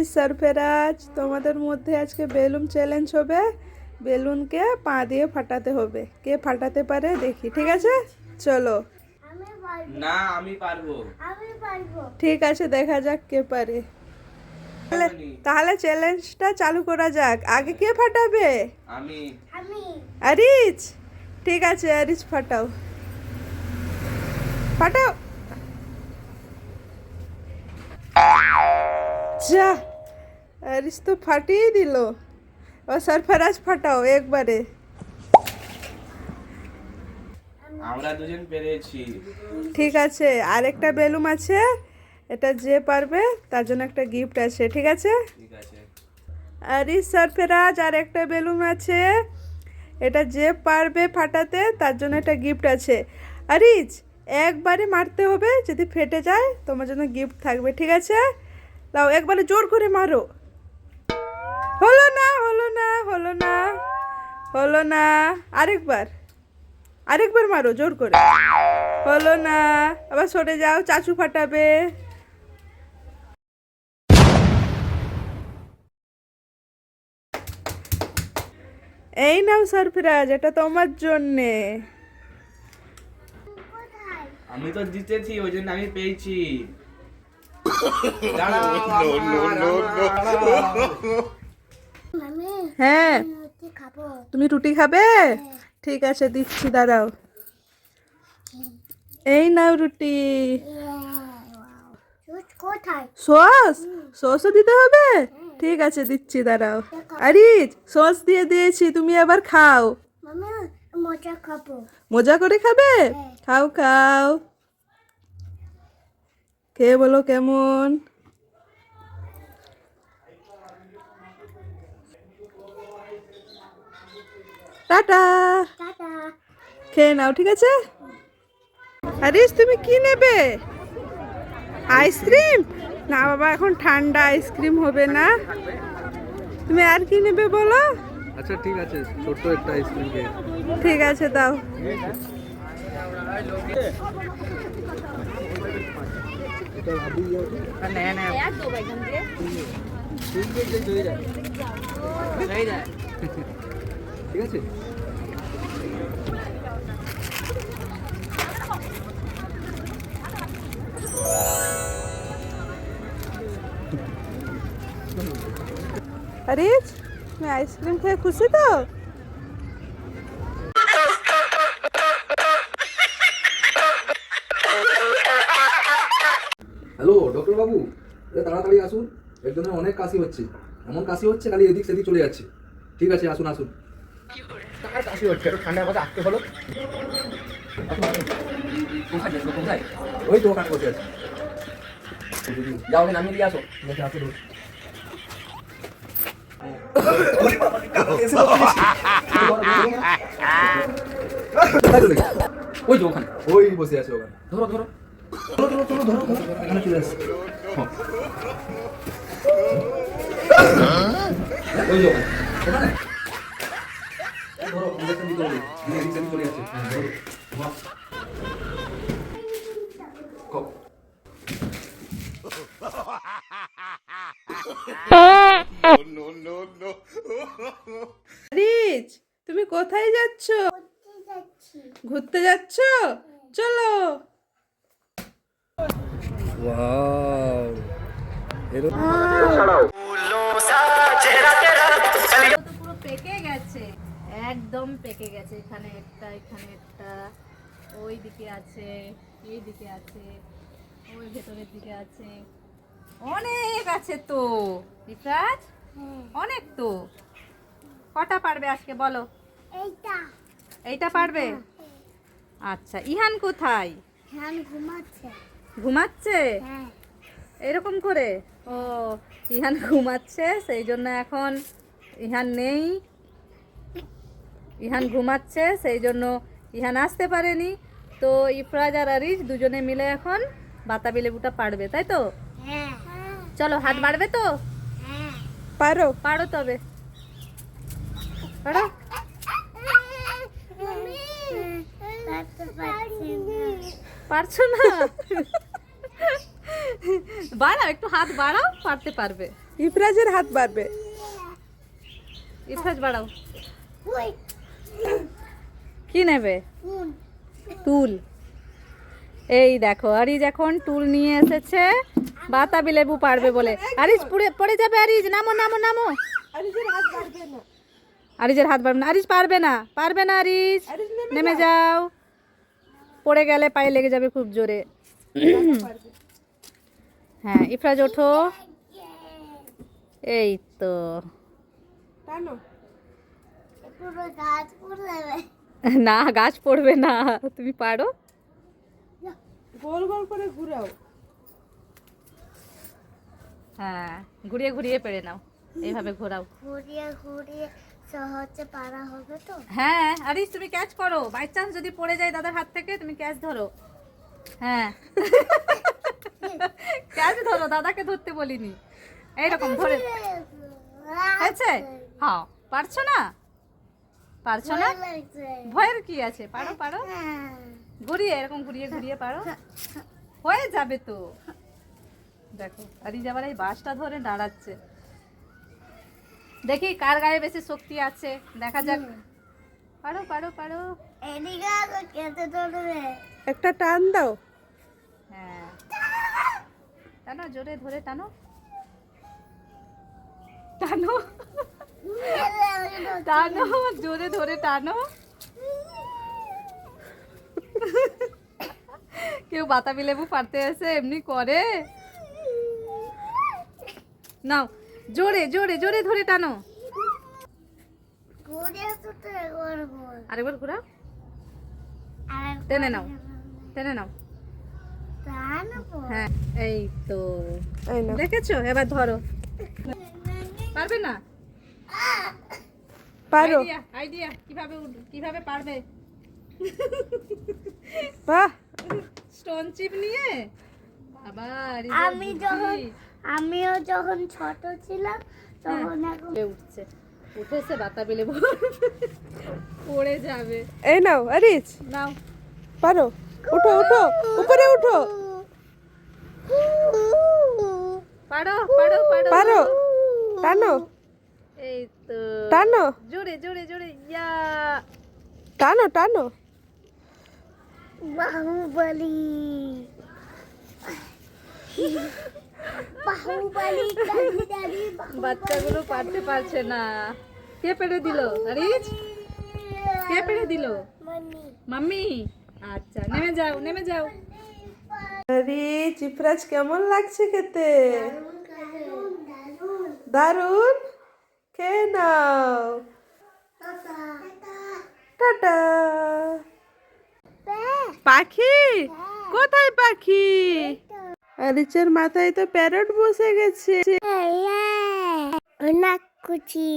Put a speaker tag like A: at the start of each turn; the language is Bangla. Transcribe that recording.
A: আরিস সরফরাজ তোমাদের মধ্যে আজকে বেলুন চ্যালেঞ্জ হবে। বেলুনকে পা দিয়ে ফাটাতে হবে, কে ফাটাতে পারে দেখি, ঠিক আছে? চলো।
B: না আমি পারবো।
A: ঠিক আছে, দেখা যাক কে পারে। তাহলে চ্যালেঞ্জটা চালু করা যাক। আগে কে ফাটাবে?
B: আমি।
A: আরিস। ঠিক আছে, আরিস ফাটাও, ফাটাও। যা, আরিস তো ফাটিয়ে দিল। ও সরফরাজ ফাটাও একবারে।
B: আমরা দুজন পেরেছি।
A: ঠিক আছে, আরেকটা বেলুন আছে, এটা যে পারবে তার জন্য একটা গিফট আছে, ঠিক আছে?
B: ঠিক আছে।
A: আরিস সরফরাজ আর একটা বেলুন আছে, এটা যে পারবে ফাটাতে তার জন্য একটা গিফট আছে। আরিস একবারে মারতে হবে, যদি ফেটে যায় তোমার জন্য গিফট থাকবে, ঠিক আছে? লাও একবারে জোর করে মারো। হলো না, হলো না, হলো না, হলো না। আরেকবার, আরেকবার মারো জোর করে। হলো না, আবার সরে যাও, চাচু ফাটাবে। এই নাও সরফরাজ, এটা তোমার জন্যে।
B: আমি তো জিতেছি, ওই জন্য আমি পেয়েছি।
A: হ্যাঁ, তুমি রুটি খাবে? ঠিক আছে, দিচ্ছি, দাঁড়াও। এই নাও রুটি। সস, সসও দিতে হবে? ঠিক আছে, দিচ্ছি, দাঁড়াও। আরিস সস দিয়ে দিয়েছি, তুমি আবার খাও। মজা করে খাবে? খাও খাও, খেয়ে বলো কেমন। টাটা, খেয়ে নাও, ঠিক আছে? আরিস তুমি কি নেবে? আইসক্রিম? না বাবা, এখন ঠান্ডা, আইসক্রিম হবে না। তুমি আর কি নেবে বলো?
C: আচ্ছা ঠিক আছে, ছোট্ট একটা আইসক্রিম খেয়ে।
A: ঠিক আছে, দাও।
C: ঠিক আছে।
A: আরিস তুমি আইসক্রিম খেয়ে খুশি তো?
C: হ্যালো ডক্টর বাবু, তাড়াতাড়ি আসুন, একজনের অনেক কাশি হচ্ছে। এমন কাশি হচ্ছে খালি এদিক সেদিক চলে যাচ্ছে। ঠিক আছে, আসুন আসুন। কার কাশি হচ্ছে? একটু ঠান্ডার মধ্যে আসতে হলো। কোথায় যাচ্ছ? কোথায়? ওই তো ওখানে বসে আছে। যাও, নামিয়ে দিয়ে আসো। বসে আসো। ওই যে ওখানে, ওই বসে আছে ওখানে। ধরো ধরো ধরো ধরো ধরো ধরো, এখানে চলে আসছে। ওই যে ওখানে, ওখানে ধরো, ইনজেকশন দিতে হবে। ইনজেকশন চলে যাচ্ছে।
A: আরিস তুমি কোথায় যাচ্ছ? ঘুরতে যাচ্ছ? চলো।
C: ওয়াও,
D: পুরো পেকে গেছে, একদম পেকে গেছে। এখানে একটা, এখানে একটা, ওই দিকে আছে, এই দিকে আছে, ওই ভেতরের দিকে আছে, অনেক আছে তো বিকাশ, অনেক তো। কটা পারবে আজকে বলো? এইটা পারবে? আচ্ছা, ইহান কোথায়? ঘুমাচ্ছে এরকম করে? ও, ইহান ঘুমাচ্ছে, সেই জন্য এখন ইহান নেই। ইহান ঘুমাচ্ছে, সেই জন্য ইহান আসতে পারেনি। তো ইফরাজ আর আরিস দুজনে মিলে এখন বাতাবি লেবুটা পারবে, তাই তো? চলো, হাত বাড়বে তো?
A: পারো?
D: পারো তবে, পারো। পারছো না? বাড়াও একটু, হাত বাড়াও, পারতে পারবে।
A: ইফরাজের হাত বাড়বে।
D: ইফরাজ বাড়াও। কি নেবে? টুল। এই দেখো আরিজ এখন টুল নিয়ে এসেছে বাতাবি লেবু পারবে বলে। আরিজ পড়ে যাবে। আরিজ নামো নামো নামো।
A: আরিজের হাত বাড়বে না।
D: আরিজের হাত বাড়বে না। আরিজ পারবে না, পারবে না আরিজ। নেমে যাও, পড়ে গেলে পায়ে লেগে যাবে খুব জোরে। হ্যাঁ ইফরাজ ওঠো। এই তো
A: টানো।
D: না গাছ পড়বে না, তুমি পারো।
A: গোল গোল করে ঘুরাও।
D: হ্যাঁ ঘুরিয়ে ঘুরিয়ে পেরে নাও, এইভাবে ঘোরাও।
E: ঘুরিয়ে ঘুরিয়ে সহজে পারা হবে তো?
D: হ্যাঁ আরিস তুমি ক্যাচ করো, বাই চান্স যদি পড়ে যায় দাদার হাত থেকে তুমি ক্যাচ ধরো। হ্যাঁ ক্যাচ ধরো, দাদাকে ধরতে বলিনি। এইরকম ধরে হয়েছে? হ্যাঁ পারছো না? পারছো না? ভয়ের কি আছে, পারো পারো। ঘুরিয়ে এরকম ঘুরিয়ে ঘুরিয়ে পারো, হয়ে যাবে তো। দেখো আরিজ আবার এই বাঁশটা ধরে দাঁড়াচ্ছে। দেখি কার গায়ে বেশি শক্তি আছে, দেখা যাক। পারো পারো পারো।
E: এদিকে কেটে ধরবে।
A: একটা টান দাও।
D: হ্যাঁ টানো, জোরে ধরে টানো টানো টানো, জোরে ধরে টানো। কেউ বাতাবি লেবু পারতে এসে এমনি করে? নাও জোরে জোরে জোরে ধরে টানো।
E: ঘুরিয়ে তো করবো।
D: আরেকবার ঘোরাও, টেনে নাও টেনে নাও।
E: টানবো।
D: হ্যাঁ এই তো
A: এই নাও।
D: দেখেছো, এবার ধরো। পারবে না?
A: পারো।
D: আইডিয়া আইডিয়া কিভাবে কিভাবে পারবে।
A: বাহ,
D: স্টোন চিপ নিয়ে আবার
E: আমিও যখন ছোট ছিলাম তখন এখন
D: উঠছে, উঠেছে বাতাবি লেবু পড়ে যাবে।
A: এই নাও আরিজ,
D: নাও
A: পারো। উঠো উঠো, উপরে উঠো।
D: পারো পারো পারো
A: পারো, টানো
D: এই তো
A: টানো
D: জোরে জোরে জোরে। ইয়া
A: টানো টানো।
E: বাহুবলি বাহুবলি দাদি দাদি
D: বাচ্চাগুলো পারতে পারছে না। কে পেরে দিল? আরিজ কে পেরে দিল?
E: Mummy
D: mummy. আচ্ছা নেমে যাও নেমে যাও।
A: আরিজ ইফরাজ কেমন লাগছে খেতে?
E: দারুন দারুন
A: দারুন। খেয়ে নাও। টাটা। পাখি কোথায়? পাখি আরিজের মাথায় তো প্যারট বসে গেছে।
E: নাক কুচি